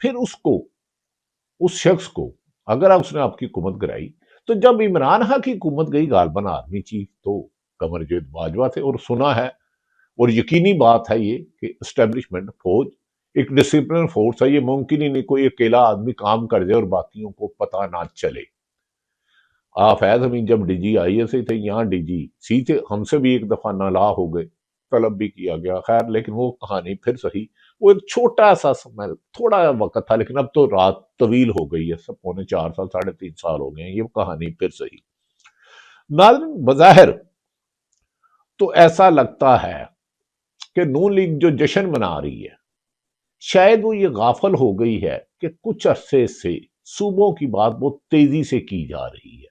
پھر اس شخص کو اگر اس نے آپ کی حکومت گرائی، تو جب عمران خان کی حکومت گئی غالباً آرمی چیف تو قمر جاوید باجوہ تھے، اور سنا ہے اور یقینی بات ہے یہ کہ اسٹیبلشمنٹ فوج ایک ڈسپلن فورس ہے، یہ ممکن ہی نہیں کوئی اکیلا آدمی کام کر جائے اور باقیوں کو پتہ نہ چلے۔ فیض حمید جب ڈی جی آئی ایس تھے، یہاں ڈی جی سی تھے، ہم سے بھی ایک دفعہ نالا ہو گئے، طلب بھی کیا گیا، خیر لیکن وہ کہانی پھر صحیح، وہ ایک چھوٹا سا تھوڑا وقت تھا، لیکن اب تو رات طویل ہو گئی ہے، سب پونے 4 سال 3.5 سال ہو گئے ہیں، یہ کہانی پھر صحیح۔ ناظرین، بظاہر تو ایسا لگتا ہے کہ نون لیگ جو جشن منا رہی ہے، شاید وہ یہ غافل ہو گئی ہے کہ کچھ عرصے سے صوبوں کی بات بہت تیزی سے کی جا رہی ہے،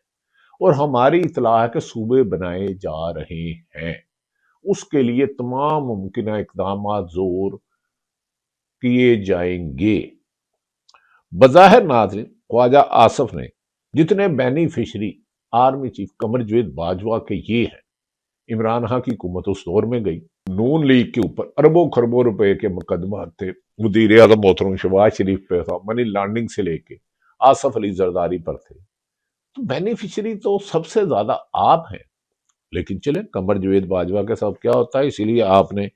اور ہماری اطلاع ہے کہ صوبے بنائے جا رہے ہیں، اس کے لیے تمام ممکنہ اقدامات زور کیے جائیں گے۔ بظاہر ناظرین، خواجہ آصف نے جتنے beneficiary army chief Qamar Javed Bajwa کے یہ ہیں، عمران خان کی حکومت اس دور میں گئی، نون لیگ کے اوپر اربوں خربوں روپے کے مقدمات تھے، وزیر اعظم محترم شہباز شریف پہ تھا، منی لانڈرنگ سے لے کے آصف علی زرداری پر تھے، تو بینیفیشری تو سب سے زیادہ آپ ہیں۔ لیکن چلیں، قمر جاوید باجوہ کے ساتھ کیا ہوتا ہے، اسی لیے آپ نے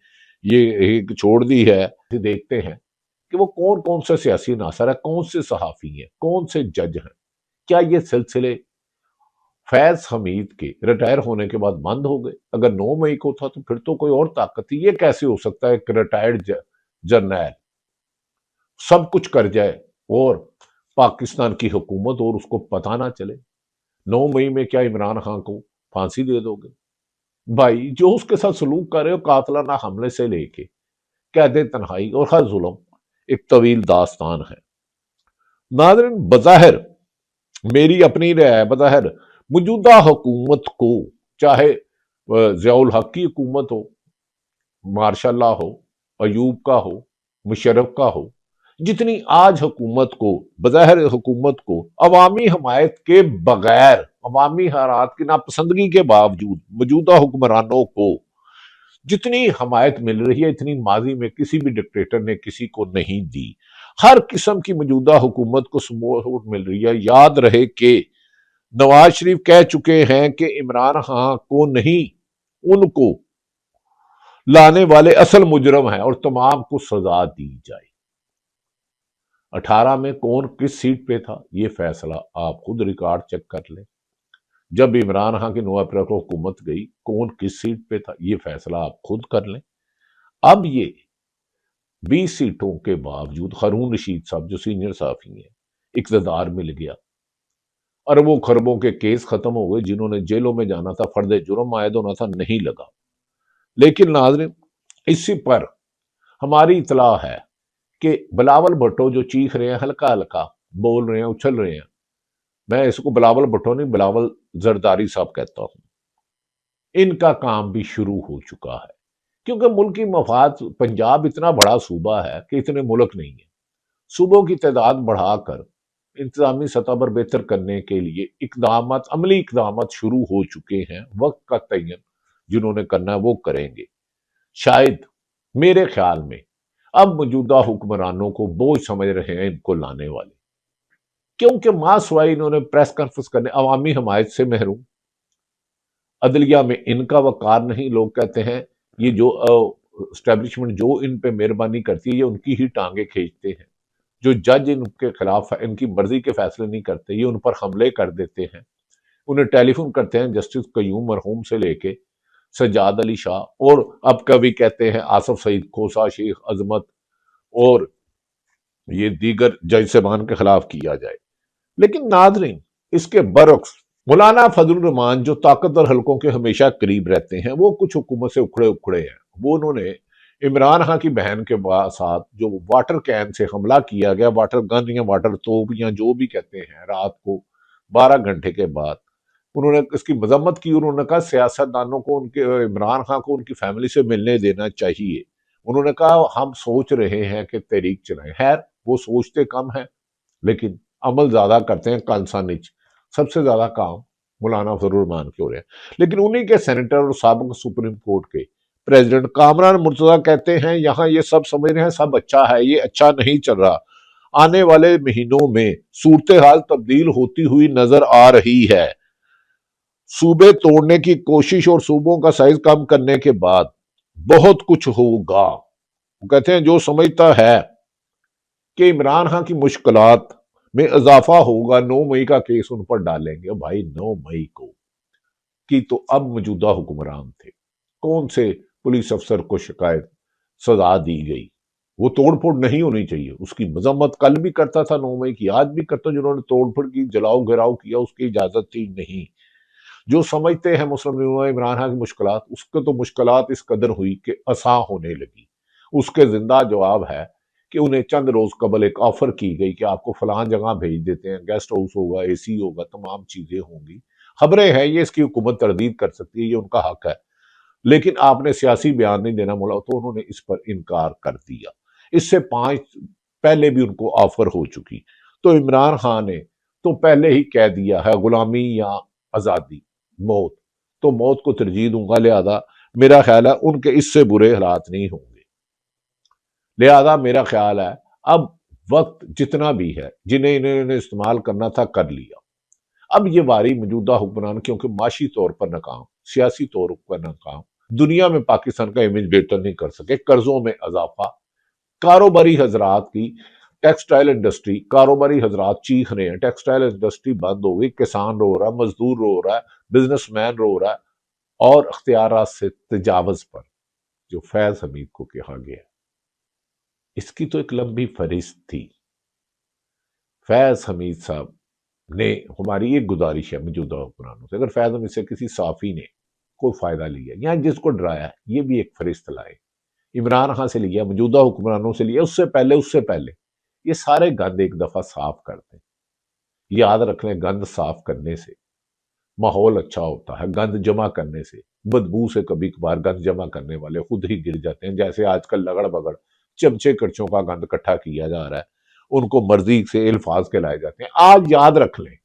یہ چھوڑ دی ہے، دیکھتے ہیں کہ وہ کون کون سے سیاسی عناصر ہے، کون سے صحافی ہیں، کون سے جج ہیں، کیا یہ سلسلے فیض حمید کے ریٹائر ہونے کے بعد بند ہو گئے؟ اگر 9 مئی کو تھا تو پھر تو کوئی اور طاقت تھی، یہ کیسے ہو سکتا ہے کہ ریٹائرڈ جرنیل سب کچھ کر جائے اور پاکستان کی حکومت اور اس کو پتہ نہ چلے؟ 9 مئی میں کیا عمران خان کو پھانسی دے دو گے؟ بھائی، جو اس کے ساتھ سلوک کر رہے ہو، قاتلانہ حملے سے لے کے قید تنہائی اور ہر ظلم، ایک طویل داستان ہے۔ ناظرین، بظاہر میری اپنی رائے ہے، بظاہر موجودہ حکومت کو، چاہے ضیاء الحق کی حکومت ہو، ماشاء اللہ ہو، ایوب کا ہو، مشرف کا ہو، جتنی آج حکومت کو، بظاہر حکومت کو عوامی حمایت کے بغیر، عوامی حالات کی ناپسندگی کے باوجود موجودہ حکمرانوں کو جتنی حمایت مل رہی ہے، اتنی ماضی میں کسی بھی ڈکٹیٹر نے کسی کو نہیں دی۔ ہر قسم کی موجودہ حکومت کو سپورٹ مل رہی ہے۔ یاد رہے کہ نواز شریف کہہ چکے ہیں کہ عمران خان کو نہیں، ان کو لانے والے اصل مجرم ہیں اور تمام کو سزا دی جائے۔ 18 میں کون کس سیٹ پہ تھا، یہ فیصلہ آپ خود ریکارڈ چیک کر لیں۔ جب عمران خان کی 9 اپریل کو حکومت گئی، کون کس سیٹ پہ تھا، یہ فیصلہ آپ خود کر لیں۔ اب یہ 20 سیٹوں کے باوجود ہارون رشید صاحب جو سینئر صحافی ہیں، اقتدار مل گیا، اربوں خربوں کے کیس ختم ہو گئے، جنہوں نے جیلوں میں جانا تھا، فرد جرم عائد ہونا تھا، نہیں لگا۔ لیکن ناظرین، اسی پر ہماری اطلاع ہے کہ بلاول بھٹو جو چیخ رہے ہیں، ہلکا ہلکا بول رہے ہیں، اچھل رہے ہیں، میں اس کو بلاول بھٹو نہیں، بلاول زرداری صاحب کہتا ہوں، ان کا کام بھی شروع ہو چکا ہے، کیونکہ ملکی مفاد، پنجاب اتنا بڑا صوبہ ہے کہ اتنے ملک نہیں ہے، صوبوں کی تعداد بڑھا کر انتظامی سطح پر بہتر کرنے کے لیے اقدامات، عملی اقدامات شروع ہو چکے ہیں۔ وقت کا تعین جنہوں نے کرنا ہے وہ کریں گے۔ شاید میرے خیال میں اب موجودہ حکمرانوں کو بوجھ سمجھ رہے ہیں ان کو لانے والے، کیونکہ ماں سوائی انہوں نے پریس کانفرنس کرنے، عوامی حمایت سے محروم، عدلیہ میں ان کا وقار نہیں، لوگ کہتے ہیں یہ جو اسٹیبلشمنٹ جو ان پہ مہربانی کرتی ہے، یہ ان کی ہی ٹانگیں کھینچتے ہیں، جو جج ان کے خلاف ان کی مرضی کے فیصلے نہیں کرتے، یہ ان پر حملے کر دیتے ہیں، انہیں ٹیلی فون کرتے ہیں، جسٹس قیوم مرحوم سے لے کے سجاد علی شاہ، اور اب کبھی کہتے ہیں آصف سعید کھوسا، شیخ عظمت اور یہ دیگر جج صاحبان کے خلاف کیا جائے۔ لیکن ناظرین، اس کے برعکس مولانا فضل الرحمان جو طاقتور حلقوں کے ہمیشہ قریب رہتے ہیں، وہ کچھ حکومت سے اکھڑے ہیں، وہ انہوں نے عمران خان کی بہن کے ساتھ جو واٹر کین سے حملہ کیا گیا، واٹر گن یا واٹر توپ یا جو بھی کہتے ہیں، رات کو 12 گھنٹے کے بعد انہوں نے اس کی مذمت کی، انہوں نے کہا سیاست دانوں کو ان کے عمران خان کو ان کی فیملی سے ملنے دینا چاہیے، انہوں نے کہا ہم سوچ رہے ہیں کہ تحریک چلائیں۔ خیر، وہ سوچتے کم ہیں لیکن عمل زیادہ کرتے ہیں، کانسانچ سب سے زیادہ کام مولانا فضل الرحمان کے ہو رہے ہیں۔ لیکن انہی کے سینیٹر اور سابق سپریم کورٹ کے پریزیڈنٹ کامران مرتضیٰ کہتے ہیں یہاں یہ سب سمجھ رہے ہیں سب اچھا ہے، یہ اچھا نہیں چل رہا، آنے والے مہینوں میں صورتحال تبدیل ہوتی ہوئی نظر آ رہی ہے۔ صوبے توڑنے کی کوشش اور صوبوں کا سائز کم کرنے کے بعد بہت کچھ ہوگا۔ وہ کہتے ہیں جو سمجھتا ہے کہ عمران خان کی مشکلات میں اضافہ ہوگا 9 مئی کا کیس ان پر ڈالیں گے، بھائی 9 مئی کو کی تو اب موجودہ حکمران تھے، کون سے پولیس افسر کو شکایت سزا دی گئی؟ وہ توڑ پھوڑ نہیں ہونی چاہیے، اس کی مذمت کل بھی کرتا تھا 9 مئی کی، آج بھی کرتا، جنہوں نے توڑ پھوڑ کی، جلاؤ گھراؤ کیا، اس کی اجازت تھی نہیں۔ جو سمجھتے ہیں مسلم لیگ عمران خان کی مشکلات، اس کو تو مشکلات اس قدر ہوئی کہ آسان ہونے لگی۔ اس کے زندہ جواب ہے کہ انہیں چند روز قبل ایک آفر کی گئی کہ آپ کو فلان جگہ بھیج دیتے ہیں، گیسٹ ہاؤس ہوگا، اے سی ہوگا، تمام چیزیں ہوں گی۔ خبریں ہیں، یہ اس کی حکومت تردید کر سکتی ہے، یہ ان کا حق ہے، لیکن آپ نے سیاسی بیان نہیں دینا مولا، تو انہوں نے اس پر انکار کر دیا۔ اس سے 5 پہلے بھی ان کو آفر ہو چکی، تو عمران خان نے تو پہلے ہی کہہ دیا ہے غلامی یا آزادی، موت، تو موت کو ترجیح دوں گا، لہذا میرا خیال ہے ان کے اس سے برے حالات نہیں ہوں گے۔ لہذا میرا خیال ہے اب وقت جتنا بھی ہے جنہیں انہوں نے استعمال کرنا تھا کر لیا، اب یہ باری موجودہ حکمران، کیونکہ معاشی طور پر ناکام، سیاسی طور پر ناکام، دنیا میں پاکستان کا امیج بہتر نہیں کر سکے، قرضوں میں اضافہ، کاروباری حضرات کی ٹیکسٹائل انڈسٹری، کاروباری حضرات چیخ رہے ہیں، ٹیکسٹائل انڈسٹری بند ہو گئی، کسان رو رہا ہے، مزدور رو رہا ہے، بزنس مین رو رہا ہے، اور اختیارات سے تجاوز پر جو فیض حمید کو کہا گیا، اس کی تو ایک لمبی فہرست تھی۔ فیض حمید صاحب نے، ہماری ایک گزارش ہے موجودہ حکمرانوں سے، اگر فیض حمید سے کسی صحافی نے کوئی فائدہ لیا یا جس کو ڈرایا، یہ بھی ایک فہرست لائے، عمران خان سے لیا، موجودہ حکمرانوں سے لیا، اس سے پہلے یہ سارے گند ایک دفعہ صاف کرتے ہیں۔ یاد رکھ لیں، گند صاف کرنے سے ماحول اچھا ہوتا ہے، گند جمع کرنے سے، بدبو سے کبھی کبھار گند جمع کرنے والے خود ہی گر جاتے ہیں، جیسے آج کل لگڑ بگڑ چمچے کرچوں کا گند اکٹھا کیا جا رہا ہے، ان کو مرضی سے الفاظ کے لائے جاتے ہیں۔ آج یاد رکھ لیں،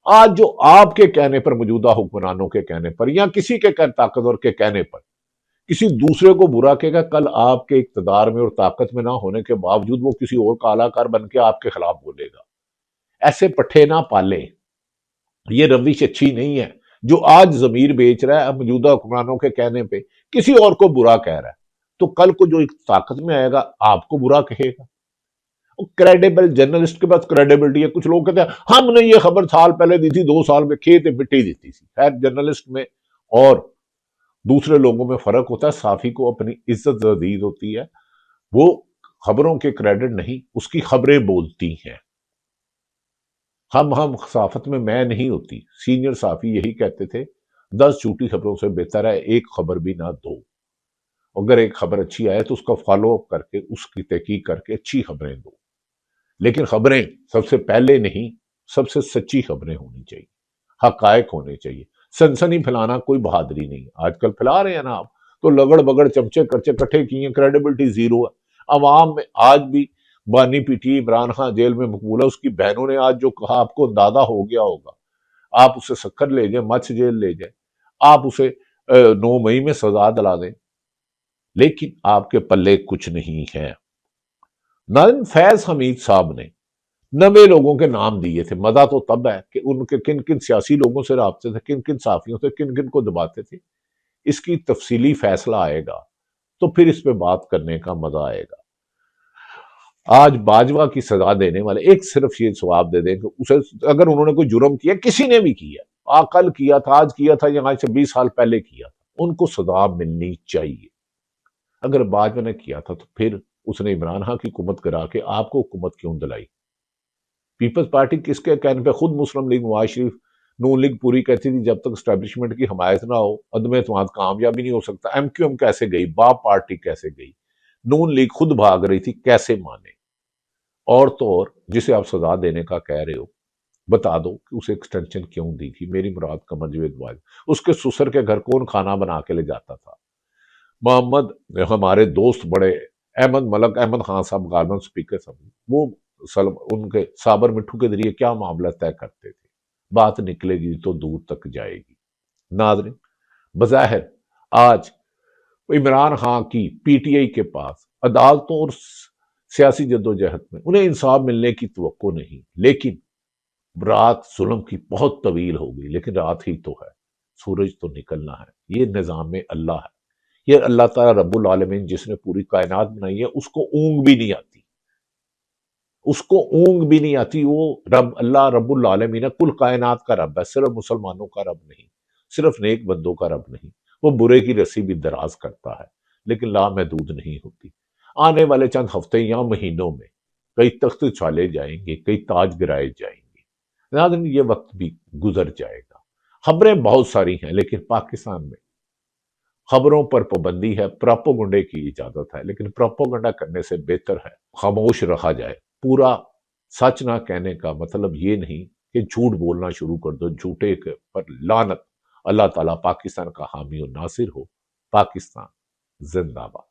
آج جو آپ کے کہنے پر، موجودہ حکمرانوں کے کہنے پر، یا کسی کے طاقتور کے کہنے پر کسی دوسرے کو برا کہے گا، کل آپ کے اقتدار میں اور طاقت میں نہ ہونے کے باوجود وہ کسی اور کا اعلی کار بن کے آپ کے خلاف بولے گا۔ ایسے پٹھے نہ پالیں، یہ روش اچھی نہیں ہے۔ جو آج ضمیر بیچ رہا ہے موجودہ حکمرانوں کے کہنے پہ، کسی اور کو برا کہہ رہا ہے، تو کل کو جو ایک طاقت میں آئے گا آپ کو برا کہے گا۔ کریڈیبل جرنلسٹ کے پاس کریڈیبلٹی ہے۔ کچھ لوگ کہتے ہیں ہم نے یہ خبر سال پہلے دی تھی، 2 سال میں کھیت مٹی دیتی تھی۔ خیر، جرنلسٹ میں اور دوسرے لوگوں میں فرق ہوتا ہے، صحافی کو اپنی عزت عزیز ہوتی ہے، وہ خبروں کے کریڈٹ نہیں، اس کی خبریں بولتی ہیں۔ ہم صحافت میں نہیں ہوتی، سینئر صحافی یہی کہتے تھے، 10 جھوٹی خبروں سے بہتر ہے ایک خبر بھی نہ دو۔ اگر ایک خبر اچھی آئے تو اس کا فالو اپ کر کے، اس کی تحقیق کر کے اچھی خبریں دو، لیکن خبریں سب سے پہلے نہیں، سب سے سچی خبریں ہونی چاہیے، حقائق ہونے چاہیے۔ سنسنی پھیلانا کوئی بہادری نہیں، آج کل پھیلا رہے ہیں نا آپ، تو لگڑ بگڑ چمچے کرچے کٹھے کیے، کریڈیبلٹی زیرو ہے عوام میں۔ آج بھی بانی P T Imran Khan jail میں مقبول ہے، اس کی بہنوں نے آج جو کہا آپ کو اندازہ ہو گیا ہوگا، آپ اسے سکھر لے جائیں، مچھ جیل لے جائیں، آپ اسے 9 مئی میں سزا دلا دیں، لیکن آپ کے پلے کچھ نہیں ہے۔ ناظرین، فیض حمید صاحب نے 90 لوگوں کے نام دیے تھے، مزہ تو تب ہے کہ ان کے کن کن سیاسی لوگوں سے رابطے تھے، کن کن صحافیوں سے، کن کن کو دباتے تھے۔ اس کی تفصیلی فیصلہ آئے گا تو پھر اس پہ بات کرنے کا مزہ آئے گا۔ آج باجوہ کی سزا دینے والے ایک صرف یہ ثواب دے دیں کہ اسے، اگر انہوں نے کوئی جرم کیا، کسی نے بھی کیا، کل کیا تھا، آج کیا تھا، یا آج سے 20 سال پہلے کیا تھا، ان کو سزا ملنی چاہیے۔ اگر باجوہ نے کیا تھا تو پھر اس نے عمران خان کی حکومت کرا کے آپ کو حکومت کیوں دلائی؟ پیپلز پارٹی کس کے کہنے پہ، خود مسلم لیگ، نواز شریف، نون لیگ پوری کہتی تھی جب تک اسٹیبلشمنٹ کی حمایت نہ ہو عدم اعتماد کامیابی نہیں ہو سکتا۔ ایم کیو ایم کیسے گئی، باپ پارٹی کیسے گئی، نون لیگ خود بھاگ رہی تھی، کیسے مانے؟ اور تو اور جسے آپ سزا دینے کا کہہ رہے ہو، بتا دو کہ اسے ایکسٹینشن کیوں دی تھی۔ میری مراد قمر جاوید باجوہ، اس کے سسر کے گھر کون کھانا بنا کے لے جاتا تھا؟ محمد، ہمارے دوست بڑے احمد ملک احمد خان صاحب، غالباً اسپیکر صاحب، وہ ان کے صابر مٹھو کے ذریعے کیا معاملہ طے کرتے تھے؟ بات نکلے گی تو دور تک جائے گی۔ ناظرین، بظاہر آج عمران خان کی پی ٹی آئی کے پاس عدالتوں اور سیاسی جدوجہد میں انہیں انصاف ملنے کی توقع نہیں، لیکن رات ظلم کی بہت طویل ہو گئی، لیکن رات ہی تو ہے، سورج تو نکلنا ہے۔ یہ نظام اللہ ہے، یہ اللہ تعالیٰ رب العالمین جس نے پوری کائنات بنائی ہے، اس کو اونگ بھی نہیں آتی، اس کو اونگ بھی نہیں آتی۔ وہ اللہ رب العالمین ہے، کل کائنات کا رب ہے، صرف مسلمانوں کا رب نہیں، صرف نیک بندوں کا رب نہیں۔ وہ برے کی رسی بھی دراز کرتا ہے، لیکن لامحدود نہیں ہوتی۔ آنے والے چند ہفتے یا مہینوں میں کئی تخت اچھالے جائیں گے، کئی تاج گرائے جائیں گے، ناظرین یہ وقت بھی گزر جائے گا۔ خبریں بہت ساری ہیں، لیکن پاکستان میں خبروں پر پابندی ہے، پراپوگنڈے کی اجازت ہے، لیکن پراپوگنڈا کرنے سے بہتر ہے خاموش رہا جائے۔ پورا سچ نہ کہنے کا مطلب یہ نہیں کہ جھوٹ بولنا شروع کر دو، جھوٹے پر لعنت۔ اللہ تعالیٰ پاکستان کا حامی و ناصر ہو۔ پاکستان زندہ باد۔